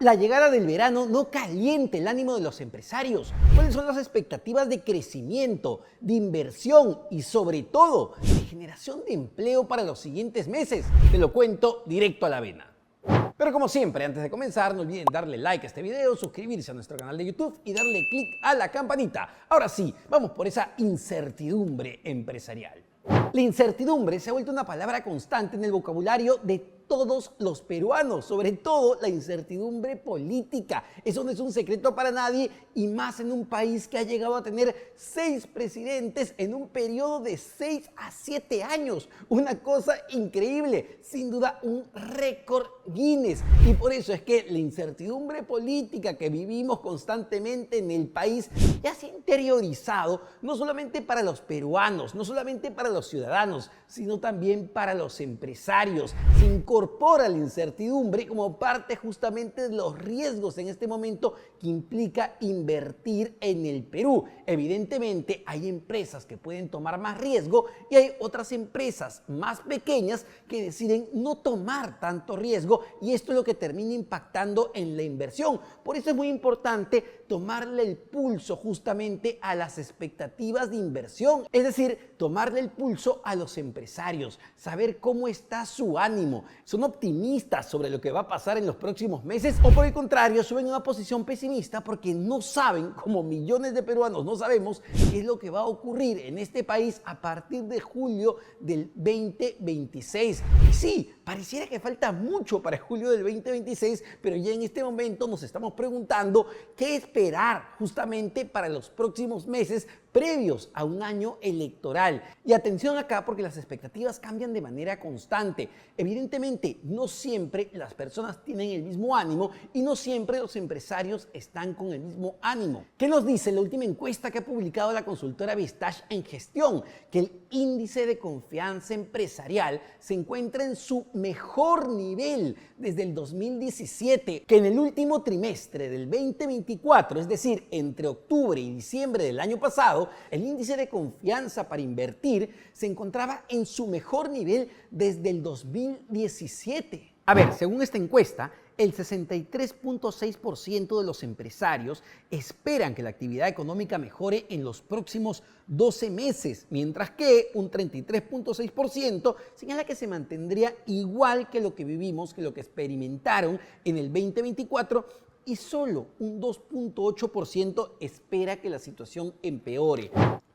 La llegada del verano no calienta el ánimo de los empresarios. ¿Cuáles son las expectativas de crecimiento, de inversión y sobre todo de generación de empleo para los siguientes meses? Te lo cuento directo a la vena. Pero como siempre, antes de comenzar, no olviden darle like a este video, suscribirse a nuestro canal de YouTube y darle click a la campanita. Ahora sí, vamos por esa incertidumbre empresarial. La incertidumbre se ha vuelto una palabra constante en el vocabulario de todos los peruanos, sobre todo la incertidumbre política. Eso no es un secreto para nadie y más en un país que ha llegado a tener 6 presidentes en un periodo de 6 a 7 años. Una cosa increíble, sin duda un récord Guinness. Y por eso es que la incertidumbre política que vivimos constantemente en el país ya se ha interiorizado no solamente para los peruanos, no solamente para los ciudadanos, sino también para los empresarios. Se incorpora la incertidumbre como parte justamente de los riesgos en este momento que implica invertir en el Perú. Evidentemente hay empresas que pueden tomar más riesgo y hay otras empresas más pequeñas que deciden no tomar tanto riesgo y esto es lo que termina impactando en la inversión. Por eso es muy importante tomarle el pulso justamente a las expectativas de inversión, es decir, tomarle el pulso a los empresarios, saber cómo está su ánimo. ¿Son optimistas sobre lo que va a pasar en los próximos meses o por el contrario suben a una posición pesimista porque no saben, como millones de peruanos no sabemos, qué es lo que va a ocurrir en este país a partir de julio del 2026? Y sí, pareciera que falta mucho para julio del 2026, pero ya en este momento nos estamos preguntando qué esperar justamente para los próximos meses previos a un año electoral. Y atención acá porque las expectativas cambian de manera constante. Evidentemente, no siempre las personas tienen el mismo ánimo y no siempre los empresarios están con el mismo ánimo. ¿Qué nos dice la última encuesta que ha publicado la consultora Vistage en gestión? Que el índice de confianza empresarial se encuentra en su mejor nivel desde el 2017, que en el último trimestre del 2024, es decir, entre octubre y diciembre del año pasado, el índice de confianza para invertir se encontraba en su mejor nivel desde el 2017. A ver, según esta encuesta, el 63.6% de los empresarios esperan que la actividad económica mejore en los próximos 12 meses, mientras que un 33.6% señala que se mantendría igual que lo que vivimos, que lo que experimentaron en el 2024, y solo un 2.8% espera que la situación empeore.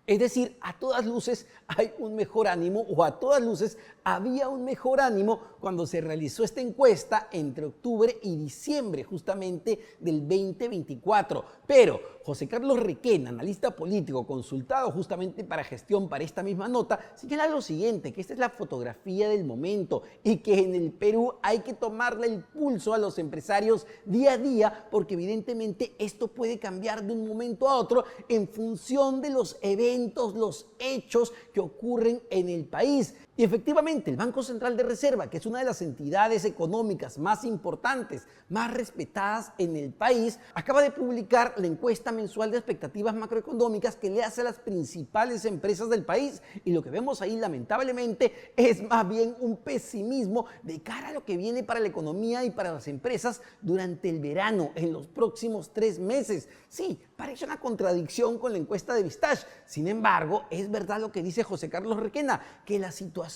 Es decir, a todas luces hay un mejor ánimo o a todas luces había un mejor ánimo cuando se realizó esta encuesta entre octubre y diciembre justamente del 2024. Pero José Carlos Requena, analista político consultado justamente para gestión para esta misma nota, señala lo siguiente, que esta es la fotografía del momento y que en el Perú hay que tomarle el pulso a los empresarios día a día porque evidentemente esto puede cambiar de un momento a otro en función de los eventos, los hechos que ocurren en el país. Y efectivamente, el Banco Central de Reserva, que es una de las entidades económicas más importantes, más respetadas en el país, acaba de publicar la encuesta mensual de expectativas macroeconómicas que le hace a las principales empresas del país. Y lo que vemos ahí, lamentablemente, es más bien un pesimismo de cara a lo que viene para la economía y para las empresas durante el verano, en los próximos 3 meses. Sí, parece una contradicción con la encuesta de Vistage. Sin embargo, es verdad lo que dice José Carlos Requena, que la situación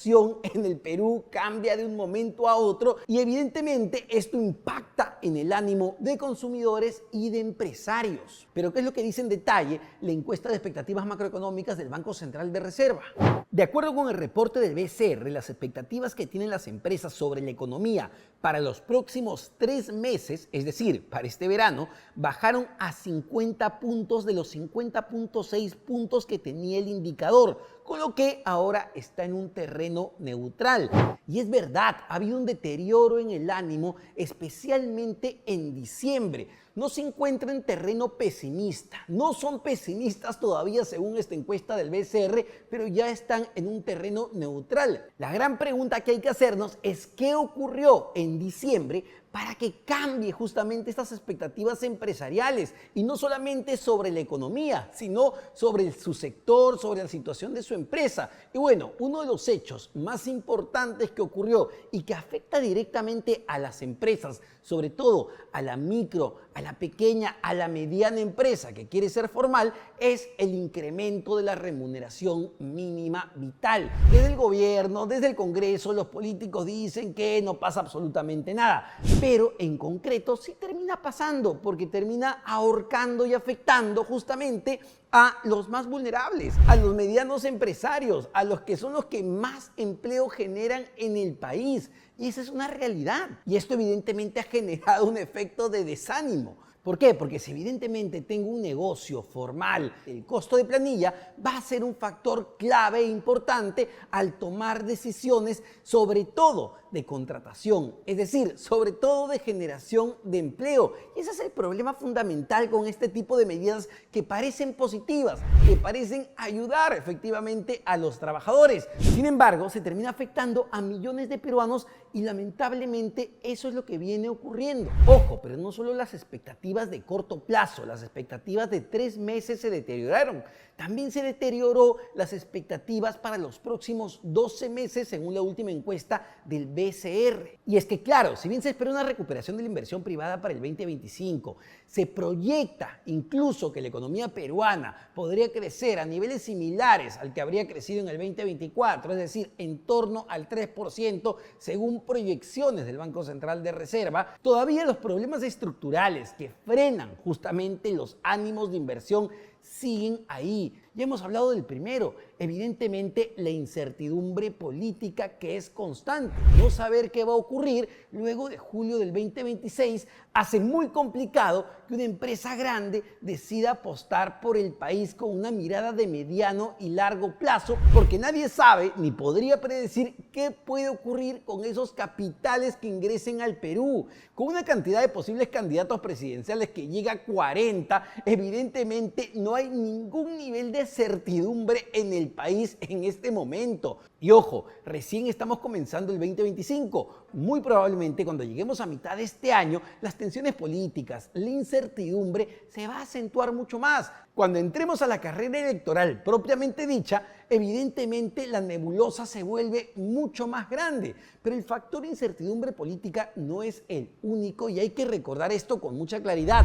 en el Perú cambia de un momento a otro y evidentemente esto impacta en el ánimo de consumidores y de empresarios. Pero ¿qué es lo que dice en detalle la encuesta de expectativas macroeconómicas del Banco Central de Reserva? De acuerdo con el reporte del BCR, las expectativas que tienen las empresas sobre la economía para los próximos 3 meses, es decir, para este verano, bajaron a 50 puntos de los 50.6 puntos que tenía el indicador, con lo que ahora está en un terreno neutral. Y es verdad, ha habido un deterioro en el ánimo, especialmente en diciembre. No se encuentra en terreno pesimista, no son pesimistas todavía según esta encuesta del BCR, pero ya están en un terreno neutral. La gran pregunta que hay que hacernos es ¿qué ocurrió en diciembre para que cambie justamente estas expectativas empresariales? Y no solamente sobre la economía, sino sobre su sector, sobre la situación de su empresa. Y bueno, uno de los hechos más importantes que ocurrió y que afecta directamente a las empresas, sobre todo a la micro, a la pequeña, a la mediana empresa que quiere ser formal, es el incremento de la remuneración mínima vital. Desde el gobierno, desde el Congreso, los políticos dicen que no pasa absolutamente nada, pero en concreto sí termina pasando, porque termina ahorcando y afectando justamente a los más vulnerables, a los medianos empresarios, a los que son los que más empleo generan en el país. Y esa es una realidad. Y esto evidentemente ha generado un efecto de desánimo. ¿Por qué? Porque si evidentemente tengo un negocio formal, el costo de planilla va a ser un factor clave e importante al tomar decisiones, sobre todo de contratación, es decir, sobre todo de generación de empleo. Y ese es el problema fundamental con este tipo de medidas que parecen positivas, que parecen ayudar efectivamente a los trabajadores. Sin embargo, se termina afectando a millones de peruanos y lamentablemente eso es lo que viene ocurriendo. Ojo, pero no solo las expectativas de corto plazo, las expectativas de 3 meses se deterioraron. También se deterioró las expectativas para los próximos 12 meses según la última encuesta del BCR. Y es que claro, si bien se espera una recuperación de la inversión privada para el 2025, se proyecta incluso que la economía peruana podría crecer a niveles similares al que habría crecido en el 2024, es decir, en torno al 3% según proyecciones del Banco Central de Reserva. Todavía los problemas estructurales que frenan justamente los ánimos de inversión siguen ahí. Ya hemos hablado del primero, evidentemente la incertidumbre política que es constante. No saber qué va a ocurrir luego de julio del 2026 hace muy complicado que una empresa grande decida apostar por el país con una mirada de mediano y largo plazo, porque nadie sabe ni podría predecir qué puede ocurrir con esos capitales que ingresen al Perú. Con una cantidad de posibles candidatos presidenciales que llega a 40, evidentemente no hay ningún nivel de certidumbre en el país en este momento. Y ojo, recién estamos comenzando el 2025. Muy probablemente cuando lleguemos a mitad de este año, las tensiones políticas, la incertidumbre se va a acentuar mucho más. Cuando entremos a la carrera electoral propiamente dicha, evidentemente la nebulosa se vuelve mucho más grande. Pero el factor incertidumbre política no es el único y hay que recordar esto con mucha claridad.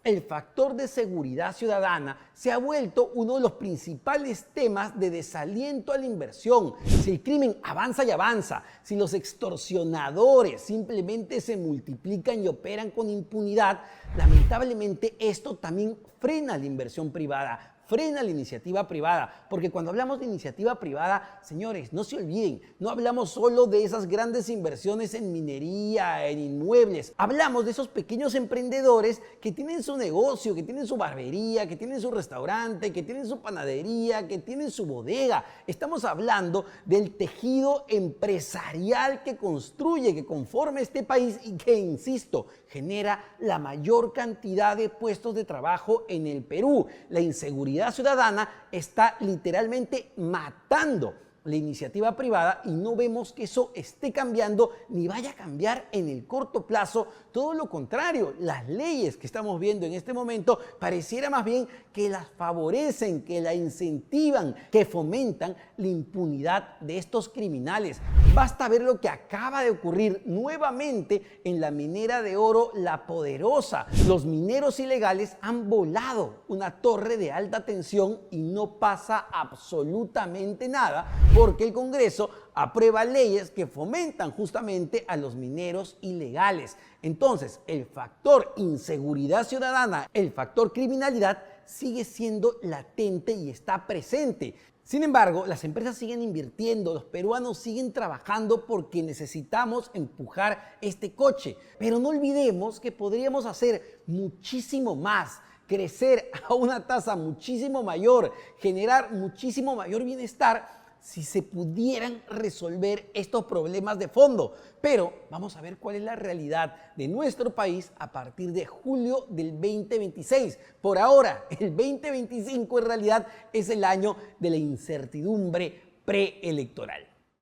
El factor de seguridad ciudadana se ha vuelto uno de los principales temas de desaliento a la inversión. Si el crimen avanza y avanza, si los extorsionadores simplemente se multiplican y operan con impunidad, lamentablemente esto también frena la inversión privada, frena la iniciativa privada, porque cuando hablamos de iniciativa privada, señores, no se olviden, no hablamos solo de esas grandes inversiones en minería, en inmuebles, hablamos de esos pequeños emprendedores que tienen su negocio, que tienen su barbería, que tienen su restaurante, que tienen su panadería, que tienen su bodega. Estamos hablando del tejido empresarial que construye, que conforma este país y que, insisto, genera la mayor cantidad de puestos de trabajo en el Perú. La inseguridad ciudadana está literalmente matando la iniciativa privada y no vemos que eso esté cambiando ni vaya a cambiar en el corto plazo. Todo lo contrario, las leyes que estamos viendo en este momento pareciera más bien que las favorecen, que la incentivan, que fomentan la impunidad de estos criminales. Basta ver lo que acaba de ocurrir nuevamente en la minera de oro La Poderosa. Los mineros ilegales han volado una torre de alta tensión y no pasa absolutamente nada porque el Congreso aprueba leyes que fomentan justamente a los mineros ilegales. Entonces, el factor inseguridad ciudadana, el factor criminalidad, sigue siendo latente y está presente. Sin embargo, las empresas siguen invirtiendo, los peruanos siguen trabajando porque necesitamos empujar este coche. Pero no olvidemos que podríamos hacer muchísimo más, crecer a una tasa muchísimo mayor, generar muchísimo mayor bienestar si se pudieran resolver estos problemas de fondo. Pero vamos a ver cuál es la realidad de nuestro país a partir de julio del 2026. Por ahora, el 2025 en realidad es el año de la incertidumbre preelectoral.